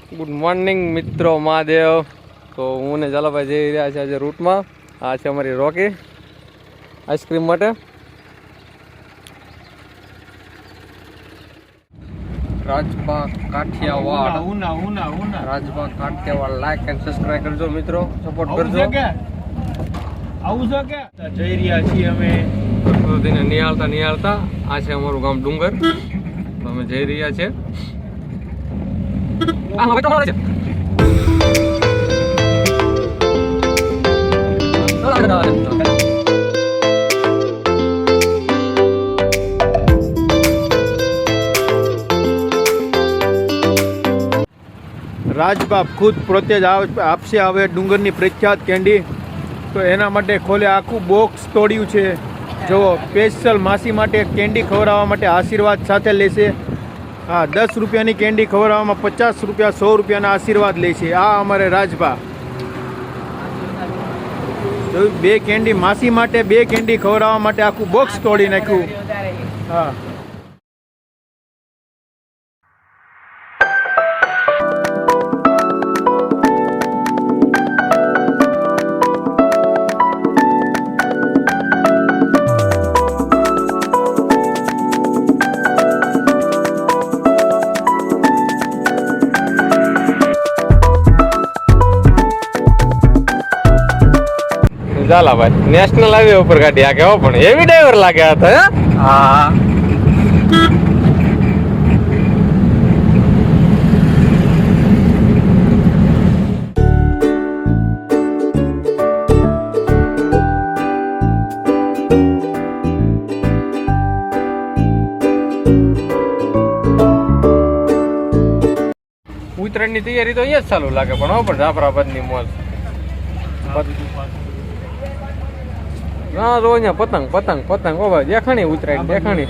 Good morning મિત્રો મહાદેવ. તો હું ને ઝાલાભાઈ જઈ રહ્યા છે આજે રૂટમાં. આ છે અમારી રોકી આઈસ્ક્રીમ માટે. Rajbag Kathiawad, Rajbag Kathiawad. Like and subscribe કરજો મિત્રો, સપોર્ટ કરજો. આવું છે કે જઈ રહ્યા છીએ અમે પ્રકૃતિને નિહાળતા. આ છે અમારું ગામ ડુંગર. તો અમે જઈ રહ્યા છીએ. રાજબાપ ખુદ પોતે જ આપશે હવે ડુંગરની પ્રખ્યાત કેન્ડી. તો એના માટે ખોલે આખું બોક્સ તોડ્યું છે. જો સ્પેશિયલ માસી માટે કેન્ડી ખવડાવવા માટે આશીર્વાદ સાથે લેશે. હા, 10 રૂપિયાની કેન્ડી ખવડાવવામાં 50 રૂપિયા 100 રૂપિયાના આશીર્વાદ લે છે. આ અમારે રાજભા બે કેન્ડી માસી માટે, 2 કેન્ડી ખવડાવવા માટે આખું બોક્સ તોડી નાખ્યું. હા, ઝાલાભાઈ નેશનલ હાઈવે ઉપર ગાડી આ કેવો પણ એવી ડ્રાઈવર લાગ્યા હતા. હા, ઉત્તરાયણની તૈયારી તો અહીંયા જ ચાલુ લાગે. પણ હો પણ જાફરાબાદની મોજ. ના જો અહીંયા પતંગ પતંગ પતંગ ઓ ભાઈ દેખાણી ઉત્તરાયણ દેખાણી.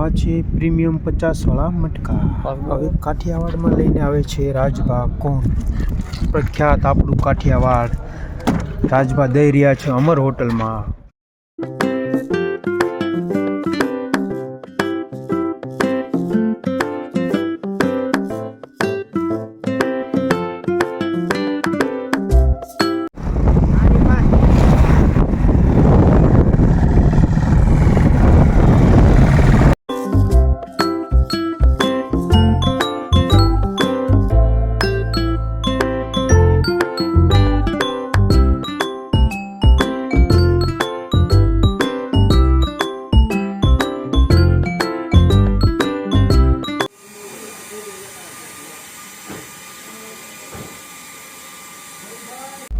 આ છે પ્રીમિયમ 50 વાળા મટકા. હવે કાઠિયાવાડમાં લઈને આવે છે રાજભા. કોણ પ્રખ્યાત આપણું કાઠિયાવાડ. રાજભા દઈ રહ્યા છે અમર હોટલમાં.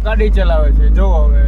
ગાડી ચલાવે છે જો હવે